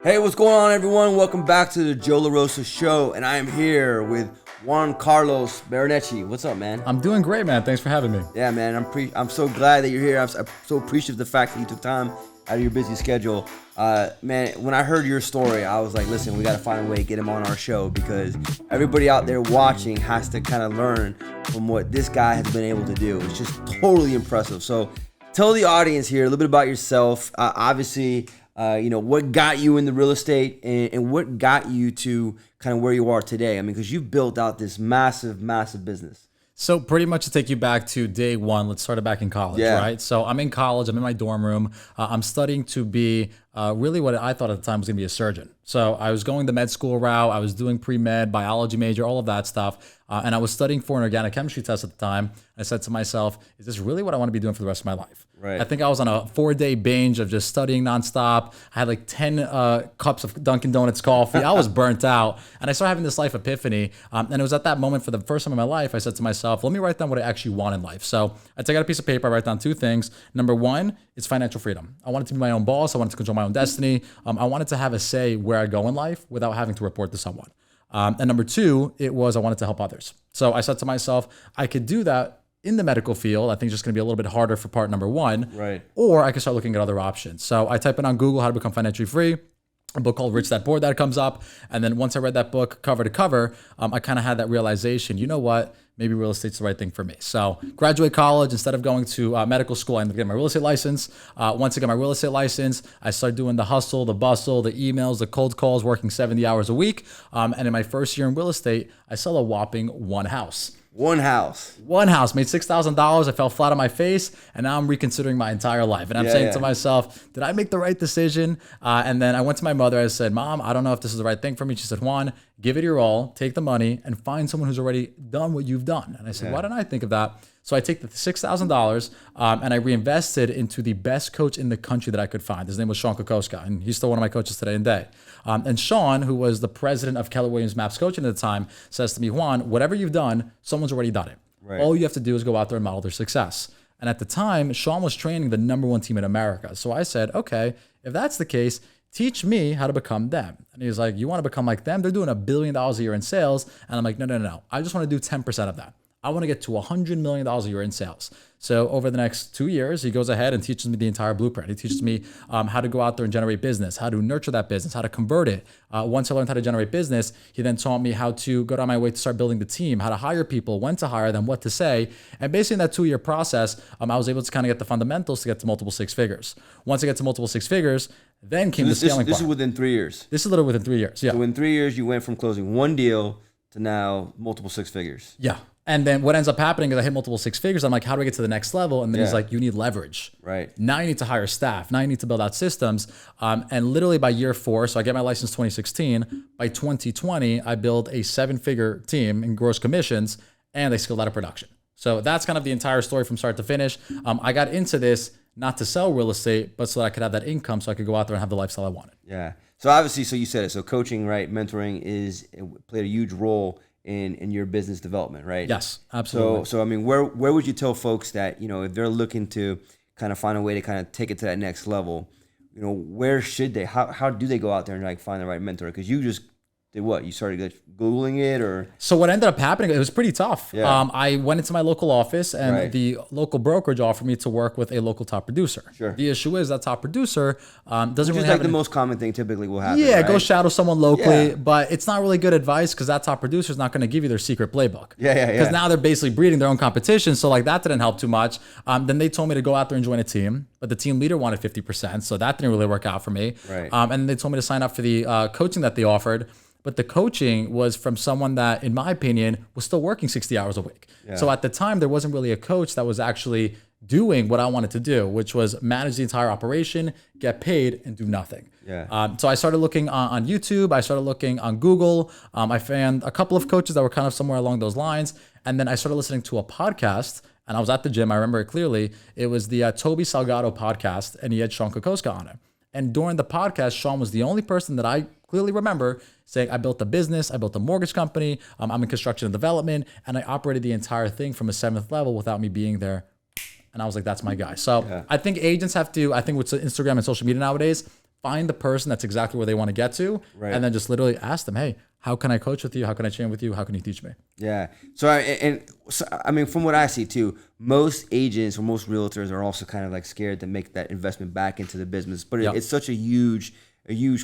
Hey, what's going on, everyone? Welcome back to the Joe La Rosa Show, and I am here with Juan Carlos Barreneche. What's up, man? I'm doing great, man. Thanks for having me. Yeah, man. I'm so glad that you're here. I'm so appreciative of the fact that you took time out of your busy schedule. Man, when I heard your story, I was like, listen, we got to find a way to get him on our show because everybody out there watching has to kind of learn from what this guy has been able to do. It's just totally impressive. So tell the audience here a little bit about yourself. Obviously, what got you in the real estate and what got you to kind of where you are today? I mean, because you've built out this massive, massive business. So pretty much to take you back to day one, let's start it back in college, right? So I'm in college, I'm in my dorm room. I'm studying to be really what I thought at the time was gonna be a surgeon. So I was going the med school route, I was doing pre-med, biology major, all of that stuff. And I was studying for an organic chemistry test at the time. I said to myself, is this really what I wanna be doing for the rest of my life? Right. I think I was on a 4-day binge of just studying nonstop. I had like 10 cups of Dunkin' Donuts coffee. I was burnt out. And I started having this life epiphany. And it was at that moment for the first time in my life, I said to myself, let me write down what I actually want in life. So I take out a piece of paper, I write down 2 things. Number 1 is financial freedom. I wanted to be my own boss. I wanted to control my own destiny. I wanted to have a say where I go in life without having to report to someone. And number 2, I wanted to help others. So I said to myself, I could do that in the medical field. I think it's just going to be a little bit harder for part number 1. Right. Or I can start looking at other options. So I type in on Google how to become financially free. A book called Rich Dad Poor Dad comes up. And then once I read that book cover to cover, I kind of had that realization, you know what? Maybe real estate's the right thing for me. So graduate college, instead of going to medical school, I ended up getting my real estate license. Once I got my real estate license, I started doing the hustle, the bustle, the emails, the cold calls, working 70 hours a week. And in my first year in real estate, I sold a whopping 1 house. One house, made $6,000. I fell flat on my face, and now I'm reconsidering my entire life. And I'm saying to myself, did I make the right decision? And then I went to my mother. I said, Mom, I don't know if this is the right thing for me. She said, Juan, give it your all, take the money, and find someone who's already done what you've done. And I said, why don't I think of that? So I take the $6,000 and I reinvested into the best coach in the country that I could find. His name was Sean Kokoska, and he's still one of my coaches today and day. And Sean, who was the president of Keller Williams Maps Coaching at the time, says to me, Juan, whatever you've done, someone's already done it. Right. All you have to do is go out there and model their success. And at the time, Sean was training the #1 team in America. So I said, okay, if that's the case, teach me how to become them. And he was like, you want to become like them? They're doing $1 billion a year in sales. And I'm like, no. I just want to do 10% of that. I want to get to $100 million a year in sales. So over the next 2 years, he goes ahead and teaches me the entire blueprint. He teaches me how to go out there and generate business, how to nurture that business, how to convert it. Once I learned how to generate business, he then taught me how to go down my way to start building the team, how to hire people, when to hire them, what to say. And basically in that 2-year process, I was able to kind of get the fundamentals to get to multiple 6 figures. Once I get to multiple 6 figures, then came the scaling part. This is within 3 years. This is a little within 3 years, yeah. So in 3 years, you went from closing 1 deal to now multiple 6 figures. Yeah. And then what ends up happening is I hit multiple 6 figures. I'm like, how do I get to the next level? And then he's like, you need leverage. Right. Now you need to hire staff. Now you need to build out systems. And literally by year 4, so I get my license 2016. By 2020, I build a 7-figure team in gross commissions, and they scaled out of production. So that's kind of the entire story from start to finish. I got into this not to sell real estate, but so that I could have that income so I could go out there and have the lifestyle I wanted. Yeah. So obviously, so you said it. So coaching, right, mentoring played a huge role in your business development, right? Yes, absolutely. So I mean, where would you tell folks that, if they're looking to kind of find a way to kind of take it to that next level, where should they, how do they go out there and like find the right mentor? Because you just did what? You started Googling it, or? So what ended up happening, it was pretty tough. Yeah. I went into my local office, and the local brokerage offered me to work with a local top producer. Sure. The issue is that top producer doesn't really have like the most common thing typically will happen. Yeah, right? Go shadow someone locally, but it's not really good advice because that top producer is not going to give you their secret playbook. Yeah. Because now they're basically breeding their own competition, so like that didn't help too much. Then they told me to go out there and join a team, but the team leader wanted 50%, so that didn't really work out for me. Right. And they told me to sign up for the coaching that they offered. But the coaching was from someone that, in my opinion, was still working 60 hours a week. Yeah. So at the time, there wasn't really a coach that was actually doing what I wanted to do, which was manage the entire operation, get paid, and do nothing. Yeah. So I started looking on YouTube. I started looking on Google. I found a couple of coaches that were kind of somewhere along those lines. And then I started listening to a podcast. And I was at the gym. I remember it clearly. It was the Toby Salgado podcast, and he had Sean Kokoska on it. And during the podcast, Sean was the only person that I clearly remember saying, I built a business, I built a mortgage company, I'm in construction and development, and I operated the entire thing from a 7th level without me being there. And I was like, that's my guy. So I think agents have to, I think with Instagram and social media nowadays, find the person that's exactly where they want to get to, and then just literally ask them, hey, how can I coach with you? How can I train with you? How can you teach me? Yeah. So I mean, from what I see too, most agents or most realtors are also kind of like scared to make that investment back into the business. But it's such a huge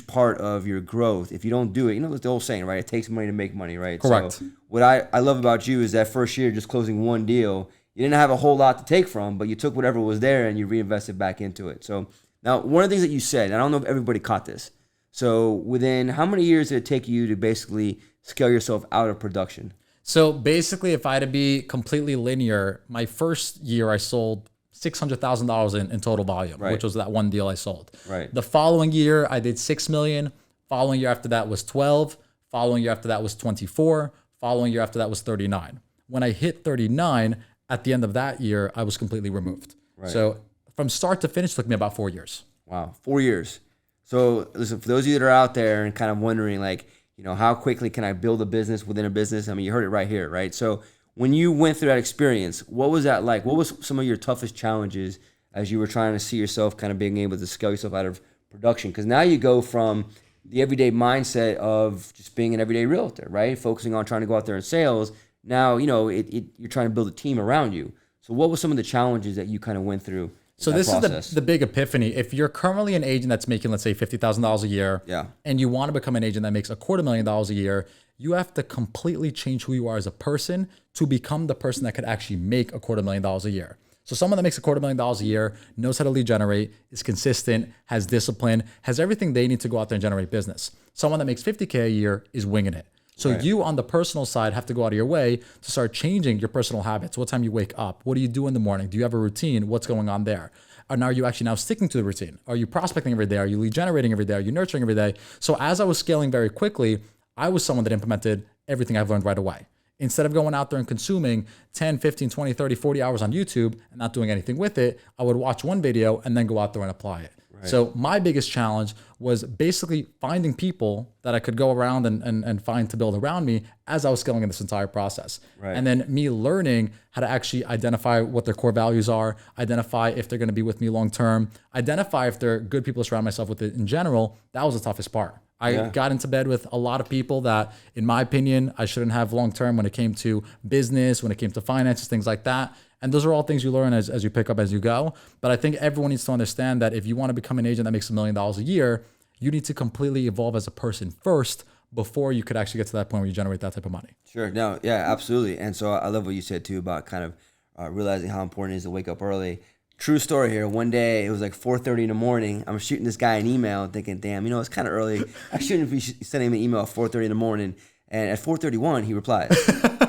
part of your growth. If you don't do it, you know, the old saying, right? It takes money to make money, right? Correct. So what I love about you is that first year, just closing one deal, you didn't have a whole lot to take from, but you took whatever was there and you reinvested back into it. So now, one of the things that you said, and I don't know if everybody caught this. So within how many years did it take you to basically scale yourself out of production? So basically, if I had to be completely linear, my first year I sold $600,000 in total volume, which was that one deal I sold. Right. The following year, I did 6 million. Following year after that was 12. Following year after that was 24. Following year after that was 39. When I hit 39, at the end of that year, I was completely removed. Right. So from start to finish, it took me about 4 years. Wow, 4 years. So listen, for those of you that are out there and kind of wondering, like, you know, how quickly can I build a business within a business? I mean, you heard it right here, right? So when you went through that experience, what was that like? What was some of your toughest challenges as you were trying to see yourself kind of being able to scale yourself out of production? Because now you go from the everyday mindset of just being an everyday realtor, right? Focusing on trying to go out there and sales. Now, you know, you're trying to build a team around you. So what were some of the challenges that you kind of went through? So this is the big epiphany. If you're currently an agent that's making, let's say, $50,000 a year, and you want to become an agent that makes $250,000 a year, you have to completely change who you are as a person to become the person that could actually make $250,000 a year. So someone that makes $250,000 a year, knows how to lead generate, is consistent, has discipline, has everything they need to go out there and generate business. Someone that makes $50K a year is winging it. So you on the personal side have to go out of your way to start changing your personal habits. What time you wake up? What do you do in the morning? Do you have a routine? What's going on there? And are you actually now sticking to the routine? Are you prospecting every day? Are you lead generating every day? Are you nurturing every day? So as I was scaling very quickly, I was someone that implemented everything I've learned right away. Instead of going out there and consuming 10, 15, 20, 30, 40 hours on YouTube and not doing anything with it, I would watch one video and then go out there and apply it. Right. So my biggest challenge was basically finding people that I could go around and find to build around me as I was scaling in this entire process. Right. And then me learning how to actually identify what their core values are, identify if they're going to be with me long term, identify if they're good people to surround myself with in general. That was the toughest part. I got into bed with a lot of people that, in my opinion, I shouldn't have long term when it came to business, when it came to finances, things like that. And those are all things you learn as you pick up as you go. But I think everyone needs to understand that if you want to become an agent that makes $1 million a year, you need to completely evolve as a person first before you could actually get to that point where you generate that type of money. Sure. No, yeah, absolutely. And so I love what you said too about kind of realizing how important it is to wake up early. True story here. One day, it was like 4:30 in the morning. I'm shooting this guy an email thinking, damn, you know, it's kind of early. I shouldn't be sending him an email at 4:30 in the morning. And at 4:31, he replied.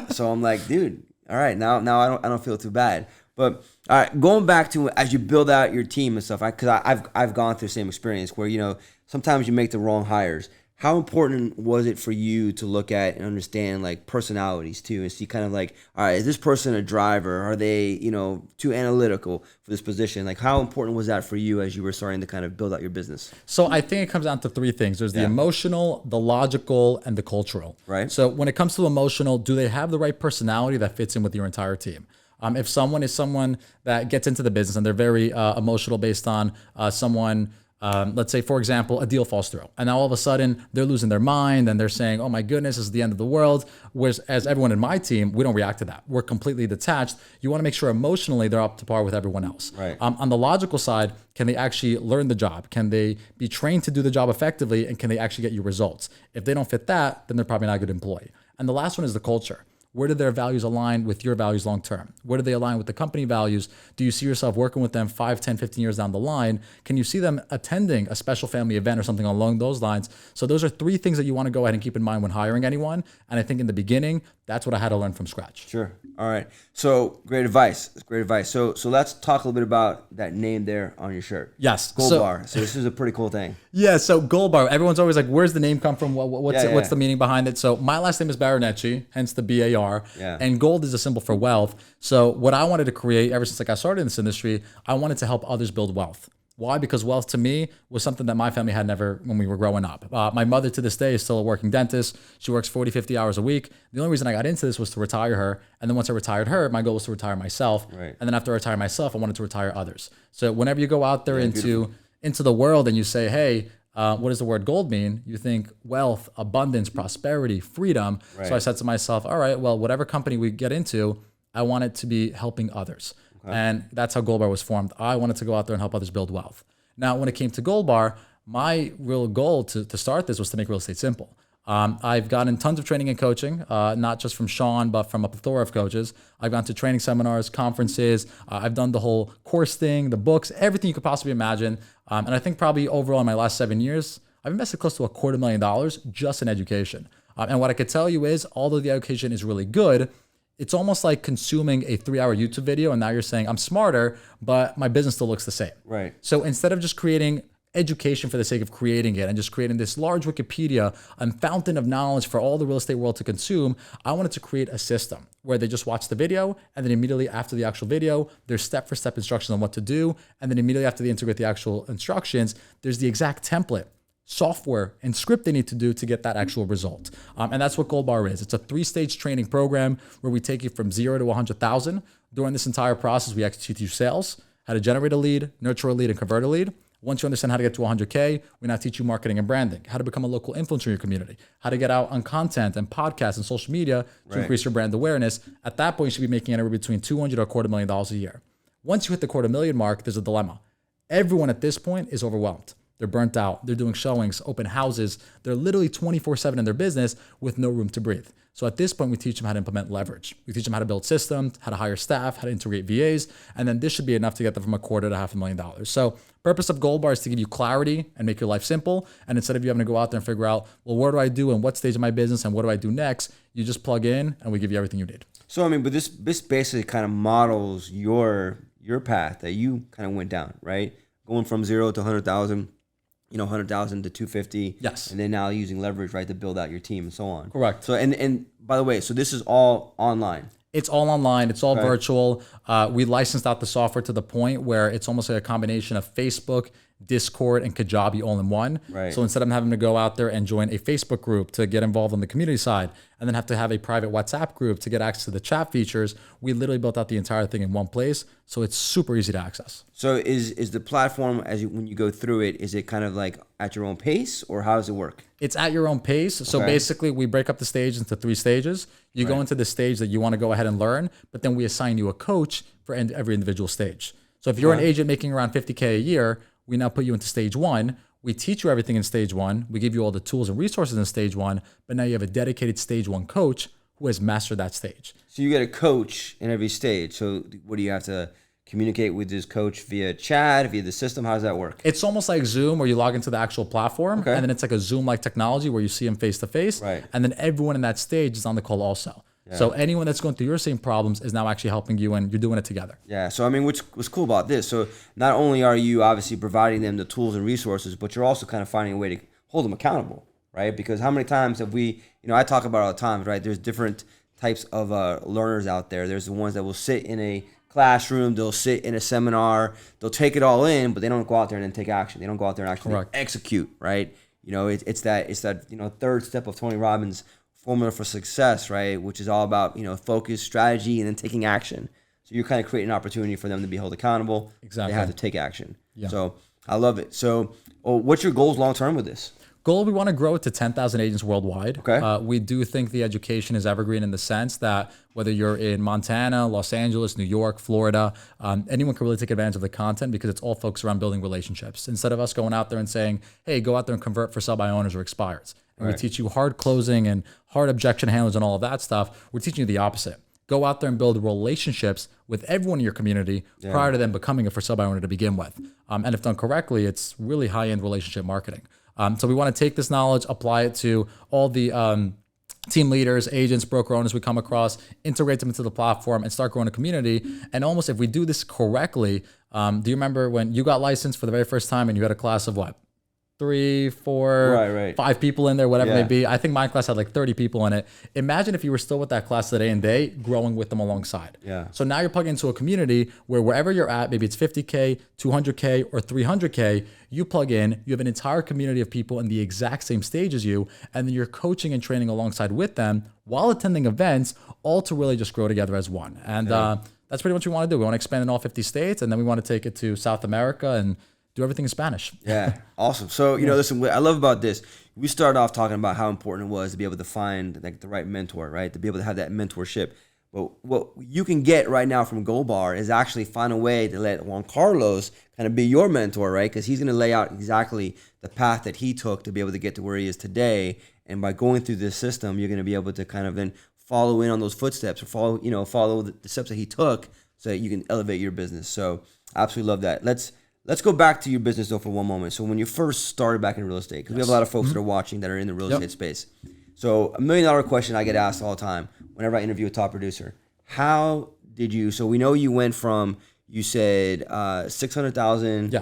So I'm like, dude, all right, now I don't feel too bad. But all right, going back to as you build out your team and stuff, because I've gone through the same experience where, you know, sometimes you make the wrong hires. How important was it for you to look at and understand like personalities too, and see kind of like, all right, is this person a driver? Are they, you know, too analytical for this position? Like, how important was that for you as you were starting to kind of build out your business? So I think it comes down to three things. There's the emotional, the logical, and the cultural. Right. So when it comes to emotional, do they have the right personality that fits in with your entire team? If someone is someone that gets into the business and they're very emotional based on someone. Let's say, for example, a deal falls through, and now all of a sudden they're losing their mind and they're saying, "Oh my goodness, this is the end of the world." Whereas, as everyone in my team, we don't react to that. We're completely detached. You want to make sure emotionally they're up to par with everyone else. Right. On the logical side, can they actually learn the job? Can they be trained to do the job effectively? And can they actually get you results? If they don't fit that, then they're probably not a good employee. And the last one is the culture. Where do their values align with your values long term? Where do they align with the company values? Do you see yourself working with them 5, 10, 15 years down the line? Can you see them attending a special family event or something along those lines? So those are three things that you want to go ahead and keep in mind when hiring anyone. And I think in the beginning, that's what I had to learn from scratch. Sure. All right. So great advice. That's great advice. So let's talk a little bit about that name there on your shirt. Yes. Goldbar. So this is a pretty cool thing. Yeah. So Goldbar, everyone's always like, where's the name come from? What's the meaning behind it? So my last name is Barreneche, hence the BAR. Yeah. And gold is a symbol for wealth. So what I wanted to create ever since I got started in this industry, I wanted to help others build wealth. Why? Because wealth to me was something that my family had never when we were growing up. My mother to this day is still a working dentist. She works 40, 50 hours a week. The only reason I got into this was to retire her. And then once I retired her, my goal was to retire myself. Right. And then after I retired myself, I wanted to retire others. So whenever you go out there into into the world and you say, hey, what does the word gold mean? You think wealth, abundance, prosperity, freedom. Right. So I said to myself, all right, well, whatever company we get into, I want it to be helping others. And that's how Goldbar was formed. I wanted to go out there and help others build wealth. Now, when it came to Goldbar, my real goal to start this was to make real estate simple. I've gotten tons of training and coaching, not just from Sean, but from a plethora of coaches. I've gone to training seminars, conferences. I've done the whole course thing, the books, everything you could possibly imagine. And I think probably overall in my last 7 years, I've invested close to $250,000 just in education. And what I could tell you is, although the education is really good, it's almost like consuming a 3-hour YouTube video and now you're saying, I'm smarter, but my business still looks the same. Right. So instead of just creating education for the sake of creating it and just creating this large Wikipedia and fountain of knowledge for all the real estate world to consume, I wanted to create a system where they just watch the video and then immediately after the actual video, there's step-for-step instructions on what to do. And then immediately after they integrate the actual instructions, there's the exact template, software, and script they need to do to get that actual result. And that's what Goldbar is. It's a 3-stage training program where we take you from 0 to 100,000. During this entire process, we actually teach you sales, how to generate a lead, nurture a lead, and convert a lead. Once you understand how to get to 100K, we now teach you marketing and branding, how to become a local influencer in your community, how to get out on content and podcasts and social media to increase your brand awareness. At that point, you should be making anywhere between $200,000 to $250,000 a year. Once you hit the $250,000 mark, there's a dilemma. Everyone at this point is overwhelmed. They're burnt out. They're doing showings, open houses. They're literally 24/7 in their business with no room to breathe. So at this point, we teach them how to implement leverage. We teach them how to build systems, how to hire staff, how to integrate VAs, and then this should be enough to get them from $250,000 to $500,000. So purpose of Goldbar is to give you clarity and make your life simple. And instead of you having to go out there and figure out, well, what do I do and what stage of my business and what do I do next? You just plug in and we give you everything you need. So, I mean, but this basically kind of models your path that you kind of went down, right? Going from 0 to 100,000. 100,000 to 250. Yes. And then now using leverage, right, to build out your team and so on. Correct. So, and by the way, so this is all online. It's all online. It's all virtual. We licensed out the software to the point where it's almost like a combination of Facebook, Discord, and Kajabi all in one. Right. So instead of having to go out there and join a Facebook group to get involved on the community side, and then have to have a private WhatsApp group to get access to the chat features, we literally built out the entire thing in one place. So it's super easy to access. So is the platform, when you go through it, is it kind of like at your own pace, or how does it work? It's at your own pace. So basically, we break up the stage into 3 stages. You go into the stage that you want to go ahead and learn, but then we assign you a coach for every individual stage. So if you're an agent making around $50K a year, we now put you into stage 1. We teach you everything in stage 1. We give you all the tools and resources in stage 1, but now you have a dedicated stage 1 coach who has mastered that stage. So you get a coach in every stage. So what do you have to communicate with this coach via chat, via the system? How does that work? It's almost like Zoom where you log into the actual platform and then it's like a Zoom-like technology where you see them face to face. Right. And then everyone in that stage is on the call also. Yeah. So anyone that's going through your same problems is now actually helping you and you're doing it together. Yeah. So, I mean, what's cool about this, so not only are you obviously providing them the tools and resources, but you're also kind of finding a way to hold them accountable, right? Because how many times have we, I talk about it all the time, right? There's different types of learners out there. There's the ones that will sit in a classroom, they'll sit in a seminar, they'll take it all in, but they don't go out there and then take action. They don't go out there and actually execute, right? It's that third step of Tony Robbins' formula for success, right? Which is all about, focus, strategy, and then taking action. So you're kind of creating an opportunity for them to be held accountable. Exactly. They have to take action. Yeah. So I love it. So what's your goals long-term with this? Goal, we want to grow it to 10,000 agents worldwide. Okay. We do think the education is evergreen in the sense that whether you're in Montana, Los Angeles, New York, Florida, anyone can really take advantage of the content because it's all focused around building relationships. Instead of us going out there and saying, hey, go out there and convert for sell-by owners or expireds. And we teach you hard closing and hard objection handlers and all of that stuff. We're teaching you the opposite. Go out there and build relationships with everyone in your community prior to them becoming a for sell-by owner to begin with. And if done correctly, it's really high-end relationship marketing. So we want to take this knowledge, apply it to all the team leaders, agents, broker owners we come across, integrate them into the platform and start growing a community. And almost if we do this correctly, do you remember when you got licensed for the very first time and you had a class of what? 3, 4, 5 people in there, whatever it may be. I think my class had like 30 people in it. Imagine if you were still with that class today and day, growing with them alongside. Yeah. So now you're plugged into a community where wherever you're at, maybe it's 50K, 200K, or 300K, you plug in, you have an entire community of people in the exact same stage as you, and then you're coaching and training alongside with them while attending events, all to really just grow together as one. And that's pretty much what we want to do. We want to expand in all 50 states, and then we want to take it to South America and do everything in Spanish. Yeah, awesome. So, you know, listen, what I love about this, we started off talking about how important it was to be able to find like the right mentor, right? To be able to have that mentorship. But what you can get right now from Goldbar is actually find a way to let Juan Carlos kind of be your mentor, right? Because he's going to lay out exactly the path that he took to be able to get to where he is today. And by going through this system, you're going to be able to kind of then follow in on those footsteps or follow the steps that he took so that you can elevate your business. So I absolutely love that. Let's go back to your business though for one moment. So when you first started back in real estate, because we have a lot of folks that are watching that are in the real estate space. So $1 million question I get asked all the time whenever I interview a top producer. How did you, so we know you went from, you said 600,000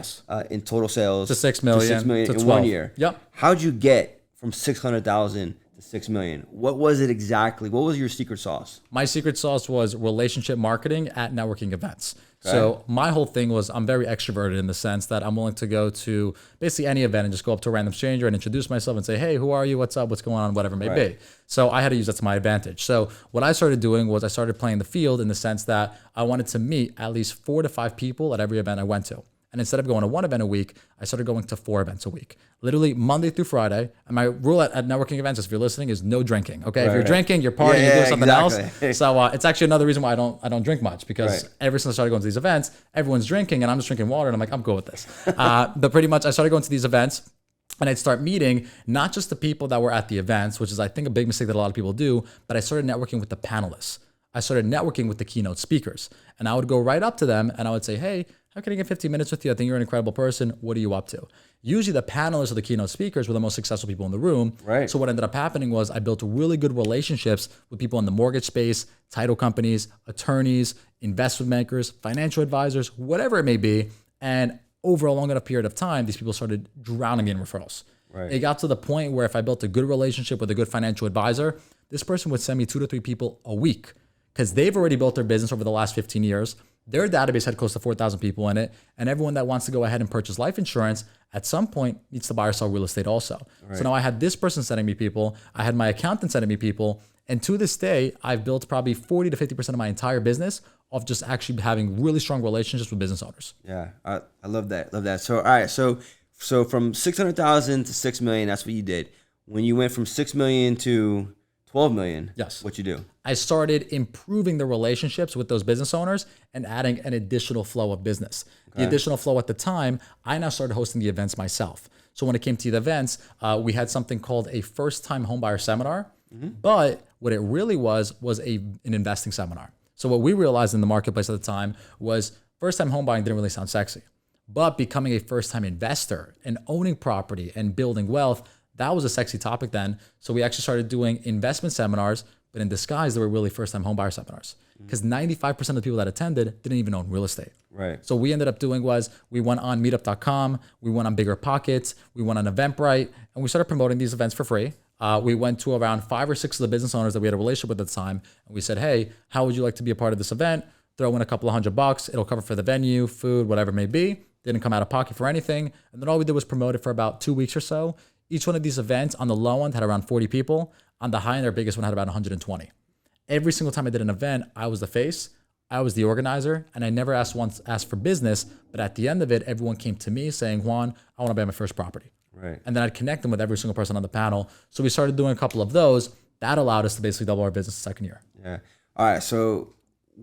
in total sales to 6 million, to 6 million to in 12. 1 year. Yep. How'd you get from 600,000 to 6 million? What was it exactly? What was your secret sauce? My secret sauce was relationship marketing at networking events. So my whole thing was I'm very extroverted in the sense that I'm willing to go to basically any event and just go up to a random stranger and introduce myself and say, hey, who are you? What's up? What's going on? Whatever it may be. So I had to use that to my advantage. So what I started doing was I started playing the field in the sense that I wanted to meet at least 4 to 5 people at every event I went to. And instead of going to 1 event a week, I started going to 4 events a week, literally Monday through Friday. And my rule at networking events, if you're listening, is no drinking. Okay, if you're drinking, you're partying, you're doing something else. So it's actually another reason why I don't drink much, because ever since I started going to these events, everyone's drinking and I'm just drinking water, and I'm like, I'm good with this. But pretty much, I started going to these events. And I'd start meeting not just the people that were at the events, which is, I think, a big mistake that a lot of people do, but I started networking with the panelists. I started networking with the keynote speakers. And I would go right up to them and I would say, hey, how can I get 15 minutes with you? I think you're an incredible person. What are you up to? Usually the panelists or the keynote speakers were the most successful people in the room. Right. So what ended up happening was I built really good relationships with people in the mortgage space, title companies, attorneys, investment bankers, financial advisors, whatever it may be. And over a long enough period of time, these people started drowning in referrals. Right. It got to the point where if I built a good relationship with a good financial advisor, this person would send me 2 to 3 people a week because they've already built their business over the last 15 years. Their database had close to 4,000 people in it. And everyone that wants to go ahead and purchase life insurance at some point needs to buy or sell real estate also. Right. So now I had this person sending me people. I had my accountant sending me people. And to this day, I've built probably 40 to 50% of my entire business off just actually having really strong relationships with business owners. Yeah, I love that. Love that. So, all right. So from 600,000 to 6 million, that's what you did. When you went from 6 million to 12 million, yes, what you do? I started improving the relationships with those business owners and adding an additional flow of business. Okay. The additional flow at the time, I now started hosting the events myself. So when it came to the events, we had something called a first-time homebuyer seminar. Mm-hmm. But what it really was an investing seminar. So what we realized in the marketplace at the time was first-time homebuying didn't really sound sexy. But becoming a first-time investor and owning property and building wealth, that was a sexy topic then. So we actually started doing investment seminars, but in disguise, they were really first-time homebuyer seminars. Because 95% of the people that attended didn't even own real estate. Right. So what we ended up doing was we went on meetup.com, we went on Bigger Pockets, we went on Eventbrite, and we started promoting these events for free. We went to around 5 or 6 of the business owners that we had a relationship with at the time, and we said, hey, how would you like to be a part of this event? Throw in a couple of $100. It'll cover for the venue, food, whatever it may be. Didn't come out of pocket for anything. And then all we did was promote it for about 2 weeks or so. Each one of these events on the low end had around 40 people. On the high end, our biggest one had about 120. Every single time I did an event, I was the face, I was the organizer, and I never asked for business. But at the end of it, everyone came to me saying, Juan, I want to buy my first property. Right. And then I'd connect them with every single person on the panel. So we started doing a couple of those. That allowed us to basically double our business the second year. Yeah. All right. So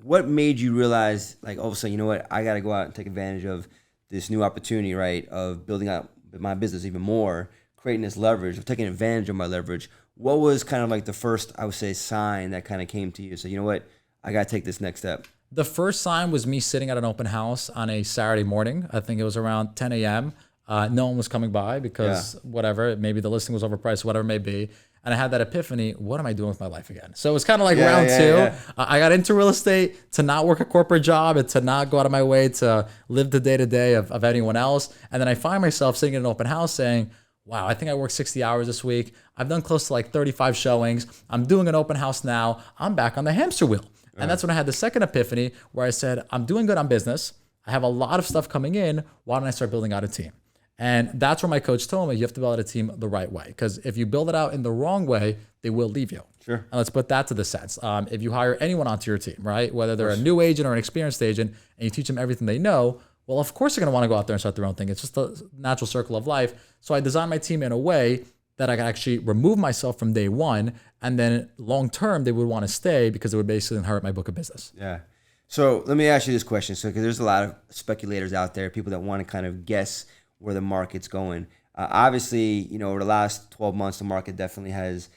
what made you realize, like, all of a sudden, you know what, I got to go out and take advantage of this new opportunity, right, of building out my business even more, creating this leverage, of taking advantage of my leverage? What was kind of like the first, I would say, sign that kind of came to you? So, you know what, I got to take this next step. The first sign was me sitting at an open house on a Saturday morning. I think it was around 10 a.m. No one was coming by because whatever, maybe the listing was overpriced, whatever it may be. And I had that epiphany, what am I doing with my life again? So it was kind of like round two. Yeah. I got into real estate to not work a corporate job and to not go out of my way to live the day-to-day of anyone else. And then I find myself sitting in an open house saying, wow, I think I worked 60 hours this week. I've done close to like 35 showings. I'm doing an open house now. I'm back on the hamster wheel. And that's when I had the second epiphany where I said, I'm doing good on business. I have a lot of stuff coming in. Why don't I start building out a team? And that's where my coach told me, you have to build out a team the right way. Because if you build it out in the wrong way, they will leave you. Sure. And let's put that to the sense. If you hire anyone onto your team, right, whether they're a new agent or an experienced agent, and you teach them everything they know, Well, of course they're going to want to go out there and start their own thing. It's just a natural circle of life. So I designed my team in a way that I could actually remove myself from day one, and then long term they would want to stay because it would basically inherit my book of business. Yeah. So let me ask you this question. So, because there's a lot of speculators out there, people that want to kind of guess where the market's going. Obviously, over the last 12 months, the market definitely has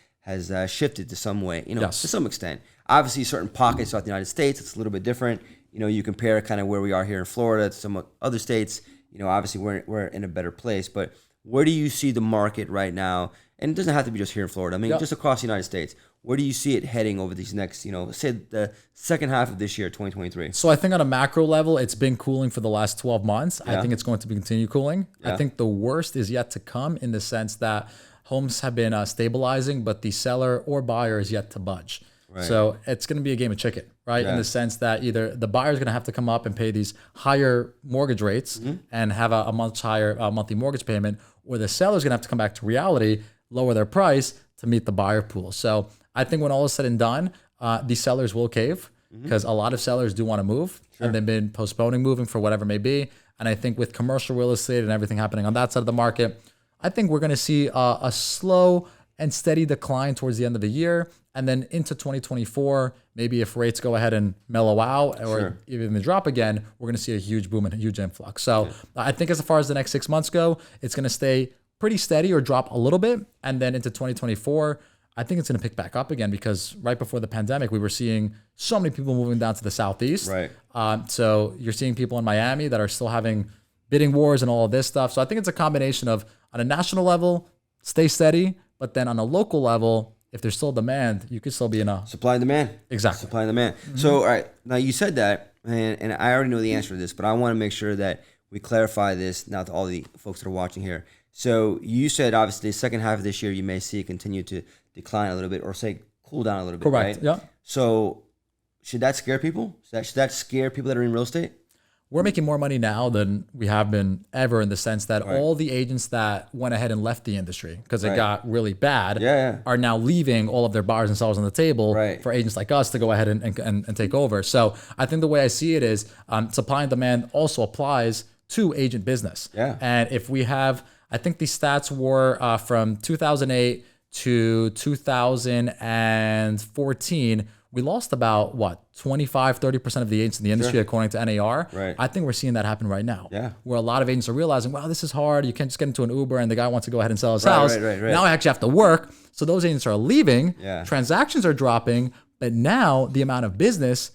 shifted to some way, Yes. to some extent. Obviously, certain pockets throughout the United States, it's a little bit different. You compare kind of where we are here in Florida to some other states. Obviously, we're in a better place. But where do you see the market right now? And it doesn't have to be just here in Florida. I mean, just across the United States. Where do you see it heading over these next, say the second half of this year, 2023? So I think on a macro level, it's been cooling for the last 12 months. Yeah. I think it's going to continue cooling. Yeah. I think the worst is yet to come in the sense that homes have been stabilizing, but the seller or buyer is yet to budge. Right. So it's going to be a game of chicken, right? Yeah. In the sense that either the buyer is going to have to come up and pay these higher mortgage rates and have a much higher monthly mortgage payment, or the seller is going to have to come back to reality, lower their price to meet the buyer pool. So I think when all is said and done, the sellers will cave because a lot of sellers do want to move and they've been postponing moving for whatever it may be. And I think with commercial real estate and everything happening on that side of the market, I think we're going to see a slow and steady decline towards the end of the year. And then into 2024, maybe if rates go ahead and mellow out or even the drop again, we're going to see a huge boom and a huge influx. So I think as far as the next 6 months go, it's going to stay pretty steady or drop a little bit. And then into 2024, I think it's going to pick back up again because right before the pandemic, we were seeing so many people moving down to the Southeast. Right. So you're seeing people in Miami that are still having bidding wars and all of this stuff. So I think it's a combination of on a national level, stay steady, but then on a local level, if there's still demand, you could still be in a Supply and demand. Exactly. Supply and demand. So, all right. Now, you said that, and I already know the answer to this, but I want to make sure that we clarify this now to all the folks that are watching here. So, you said, obviously, the second half of this year, you may see it continue to decline a little bit or, say, cool down a little bit, correct. right? Yeah. So, should that scare people? Should that scare people that are in real estate? We're making more money now than we have been ever in the sense that all the agents that went ahead and left the industry because it got really bad are now leaving all of their buyers and sellers on the table for agents like us to go ahead and take over. So I think the way I see it is supply and demand also applies to agent business. Yeah. And if we have, I think the stats were from 2008 to 2014, we lost about 25-30% of the agents in the industry according to NAR. Right. I think we're seeing that happen right now. Yeah. Where a lot of agents are realizing, wow, this is hard. You can't just get into an Uber and the guy wants to go ahead and sell his house. Right. Now I actually have to work. So those agents are leaving. Yeah. Transactions are dropping, but now the amount of business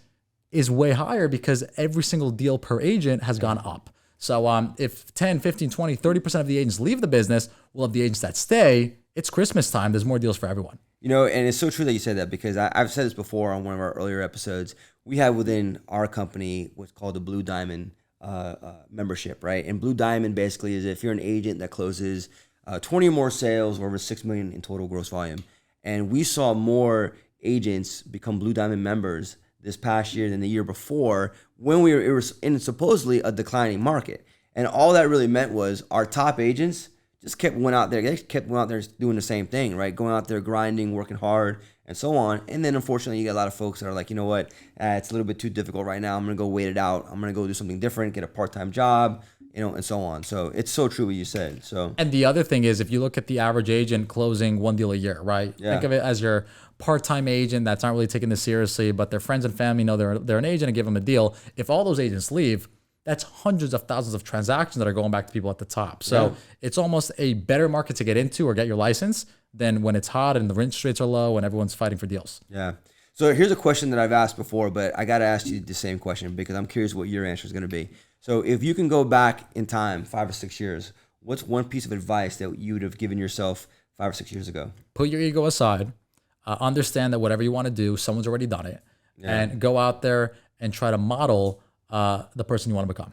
is way higher because every single deal per agent has gone up. So if 10, 15, 20, 30% of the agents leave the business, well, of the agents that stay, it's Christmas time. There's more deals for everyone. And it's so true that you said that because I've said this before on one of our earlier episodes. We have within our company what's called the Blue Diamond membership, right? And Blue Diamond basically is if you're an agent that closes 20 or more sales or over $6 million in total gross volume. And we saw more agents become Blue Diamond members this past year than the year before when it was in supposedly a declining market. And all that really meant was our top agents just kept going out there. They kept going out there doing the same thing, right? Going out there, grinding, working hard, and so on. And then, unfortunately, you get a lot of folks that are like, you know what? It's a little bit too difficult right now. I'm going to go wait it out. I'm going to go do something different, get a part-time job, and so on. So it's so true what you said. So. And the other thing is, if you look at the average agent closing one deal a year, right? Yeah. Think of it as your part-time agent that's not really taking this seriously, but their friends and family know they're an agent and give them a deal. If all those agents leave, that's hundreds of thousands of transactions that are going back to people at the top. So it's almost a better market to get into or get your license than when it's hot and the interest rates are low and everyone's fighting for deals. Yeah. So here's a question that I've asked before, but I got to ask you the same question because I'm curious what your answer is going to be. So if you can go back in time 5 or 6 years, what's one piece of advice that you would have given yourself 5 or 6 years ago? Put your ego aside. Understand that whatever you want to do, someone's already done it. Yeah. And go out there and try to model the person you want to become.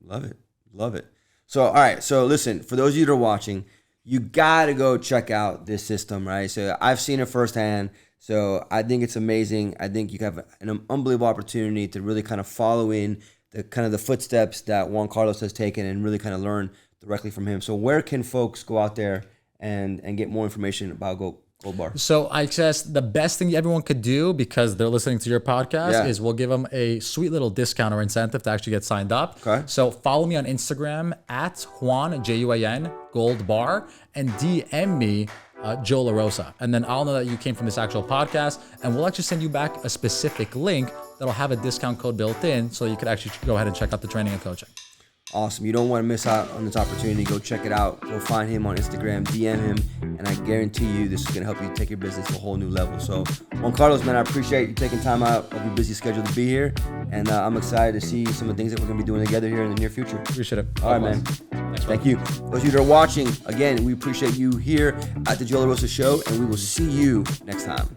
Love it. Love it. So, all right. So listen, for those of you that are watching, you got to go check out this system, right? So I've seen it firsthand. So I think it's amazing. I think you have an unbelievable opportunity to really kind of follow in the footsteps that Juan Carlos has taken and really kind of learn directly from him. So where can folks go out there and get more information about Goldbar. So I guess the best thing everyone could do, because they're listening to your podcast, is we'll give them a sweet little discount or incentive to actually get signed up. Okay. So follow me on Instagram at Juan, Juan, Goldbar, and DM me Joe La Rosa. And then I'll know that you came from this actual podcast, and we'll actually send you back a specific link that'll have a discount code built in, so you could actually go ahead and check out the training and coaching. Awesome. You don't want to miss out on this opportunity. Go check it out. Go find him on Instagram, DM him, and I guarantee you this is going to help you take your business to a whole new level. So, Juan Carlos, man, I appreciate you taking time out of your busy schedule to be here, and I'm excited to see some of the things that we're going to be doing together here in the near future. Appreciate it. All right, man. Thanks, Thank you. Those of you that are watching, again, we appreciate you here at the Joe La Rosa Show, and we will see you next time.